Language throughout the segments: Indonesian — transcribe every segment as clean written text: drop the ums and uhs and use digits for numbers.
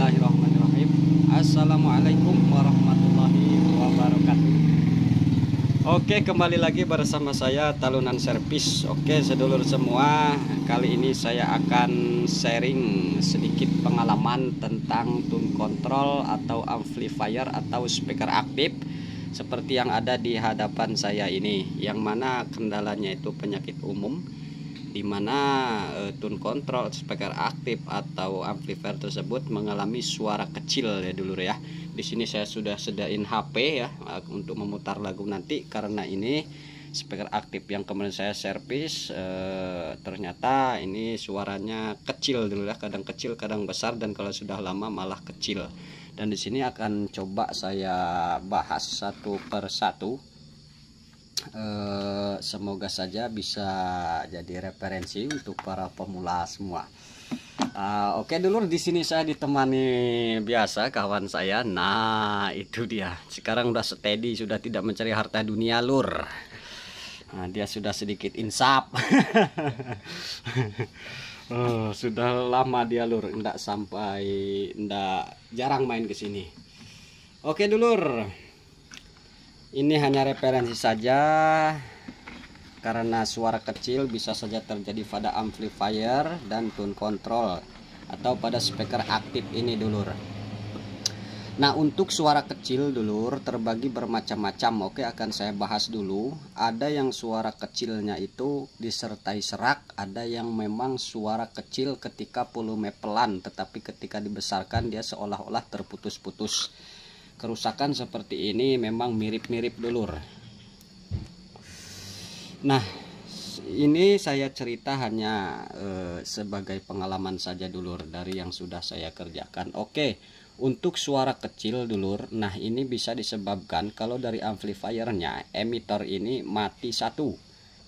Bismillahirrahmanirrahim. Assalamualaikum warahmatullahi wabarakatuh. Oke, kembali lagi bersama saya Talunan Servis. Oke, sedulur semua, kali ini saya akan sharing sedikit pengalaman tentang tune control atau amplifier atau speaker aktif seperti yang ada di hadapan saya ini, yang mana kendalanya itu penyakit umum, di mana tune control speaker aktif atau amplifier tersebut mengalami suara kecil ya dulur ya. Di sini saya sudah sediain HP ya untuk memutar lagu nanti, karena ini speaker aktif yang kemarin saya servis ternyata ini suaranya kecil dulu ya, kadang kecil kadang besar, dan kalau sudah lama malah kecil. Dan di sini akan coba saya bahas satu per satu. Semoga saja bisa jadi referensi untuk para pemula semua. Oke dulur, di sini saya ditemani biasa kawan saya. Nah itu dia, sekarang udah steady, sudah tidak mencari harta dunia lur. Nah, dia sudah sedikit insaf. Sudah lama dia lur, jarang main ke sini. Oke dulur, ini hanya referensi saja, karena suara kecil bisa saja terjadi pada amplifier dan tune control atau pada speaker aktif ini dulur. Nah, untuk suara kecil dulur terbagi bermacam-macam. Oke, akan saya bahas dulu. Ada yang suara kecilnya itu disertai serak, ada yang memang suara kecil ketika volume pelan, tetapi ketika dibesarkan dia seolah-olah terputus-putus. Kerusakan seperti ini memang mirip-mirip dulur. Nah, ini saya cerita hanya sebagai pengalaman saja dulur dari yang sudah saya kerjakan. Oke, untuk suara kecil dulur, nah ini bisa disebabkan kalau dari amplifiernya emitter ini mati satu.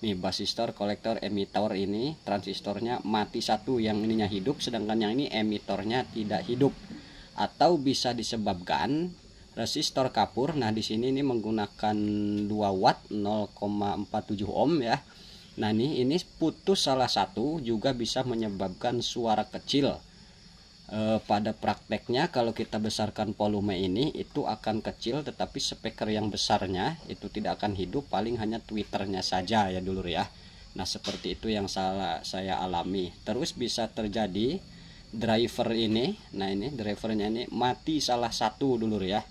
Nih, basistor, kolektor, emitter ini transistornya mati satu, yang ininya hidup sedangkan yang ini emitornya tidak hidup. Atau bisa disebabkan resistor kapur. Nah di sini ini menggunakan 2 watt 0,47 ohm ya. Nah ini putus salah satu, juga bisa menyebabkan suara kecil. Pada prakteknya kalau kita besarkan volume ini itu akan kecil, tetapi speaker yang besarnya itu tidak akan hidup, paling hanya tweeternya saja ya dulur ya. Nah seperti itu yang saya alami. Terus bisa terjadi driver ini, nah ini drivernya ini mati salah satu dulur ya.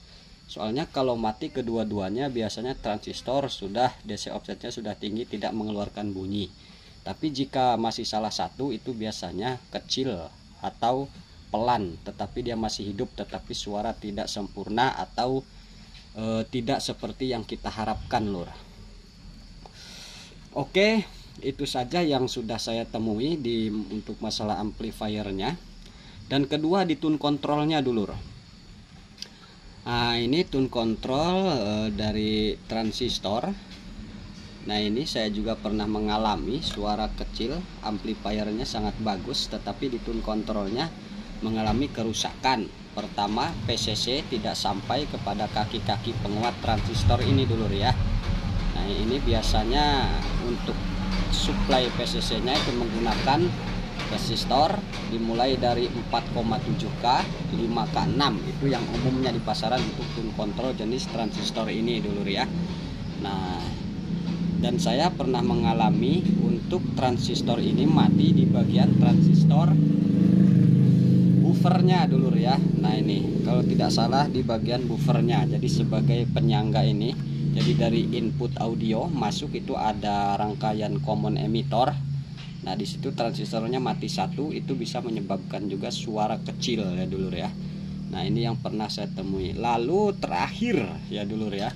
Soalnya kalau mati kedua-duanya biasanya transistor sudah DC offsetnya sudah tinggi, tidak mengeluarkan bunyi. Tapi jika masih salah satu itu biasanya kecil atau pelan, tetapi dia masih hidup, tetapi suara tidak sempurna atau tidak seperti yang kita harapkan lur. Oke, itu saja yang sudah saya temui untuk masalah amplifiernya. Dan kedua di tune controlnya dulur. Nah ini tune control dari transistor. Nah ini saya juga pernah mengalami suara kecil, amplifiernya sangat bagus, tetapi di tune controlnya mengalami kerusakan. Pertama, PCC tidak sampai kepada kaki-kaki penguat transistor ini dulur ya. Nah ini biasanya untuk supply PCC nya itu menggunakan resistor dimulai dari 4,7K, 5K, 6. Itu yang umumnya di pasaran untuk tune control jenis transistor ini dulur ya. Nah, dan saya pernah mengalami untuk transistor ini mati di bagian transistor buffernya dulur ya. Nah ini kalau tidak salah di bagian buffernya, jadi sebagai penyangga ini. Jadi dari input audio masuk itu ada rangkaian common emitter. Nah di situ transistornya mati satu, itu bisa menyebabkan juga suara kecil ya dulur ya. Nah ini yang pernah saya temui. Lalu terakhir ya dulur ya.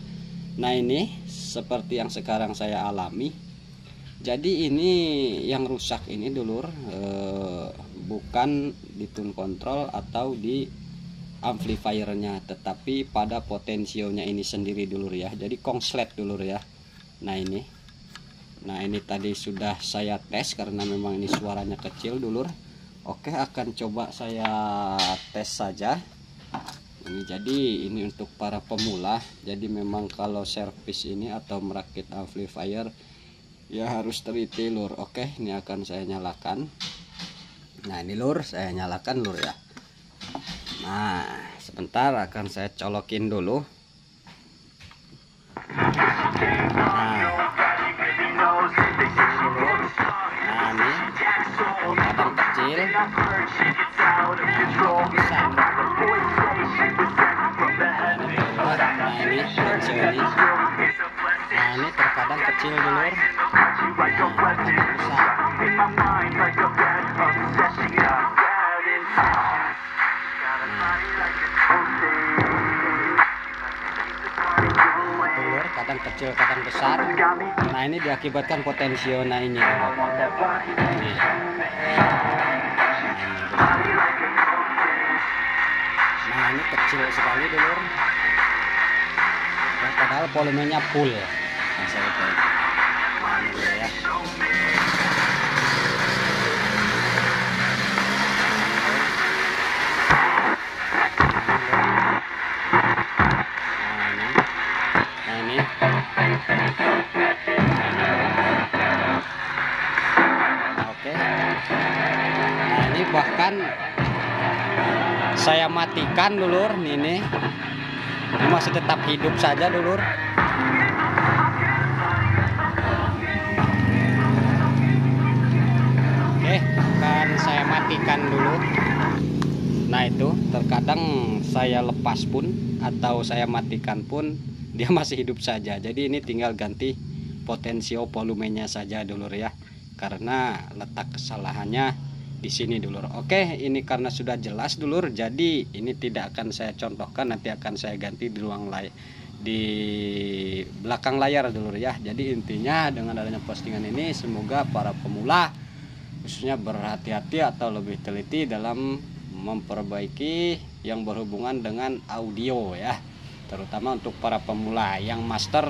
Nah ini seperti yang sekarang saya alami. Jadi ini yang rusak ini dulur bukan di tune control atau di amplifiernya, tetapi pada potensionya ini sendiri dulur ya. Jadi kongslet dulur ya. Nah ini tadi sudah saya tes karena memang ini suaranya kecil dulur. Oke, akan coba saya tes saja. Jadi ini untuk para pemula. Jadi memang kalau servis ini atau merakit amplifier ya harus teliti lur. Oke, ini akan saya nyalakan. Nah ini lur, saya nyalakan lur ya. Nah, sebentar akan saya colokin dulu. Nah, ini kadang kecil, besar. Nah, ini kecil ini. Nah, ini terkadang kecil dulu. Kadang kecil kadang besar. Nah, ini diakibatkan potensionya ini. Nah, ini kecil sekali dulu. Nah, padahal volumenya full. Nah, saya nah, ini dulu ya. Oke. Nah, ini bahkan saya matikan dulur ini masih tetap hidup saja dulur. Oke, kan saya matikan dulu. Nah, itu terkadang saya lepas pun atau saya matikan pun dia masih hidup saja. Jadi ini tinggal ganti potensio volumenya saja dulur ya, karena letak kesalahannya di sini dulur. Oke, ini karena sudah jelas dulur, jadi ini tidak akan saya contohkan, nanti akan saya ganti di di belakang layar dulur ya. Jadi intinya dengan adanya postingan ini semoga para pemula khususnya berhati-hati atau lebih teliti dalam memperbaiki yang berhubungan dengan audio ya, terutama untuk para pemula. Yang master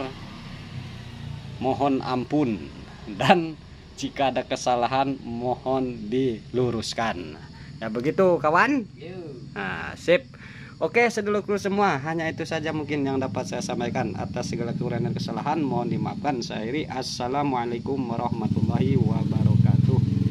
mohon ampun, dan jika ada kesalahan mohon diluruskan ya, begitu kawan. Nah, sip. Oke, sedulurku semua, hanya itu saja mungkin yang dapat saya sampaikan. Atas segala kekurangan dan kesalahan mohon dimaafkan. Saya Iri, assalamualaikum warahmatullahi wabarakatuh.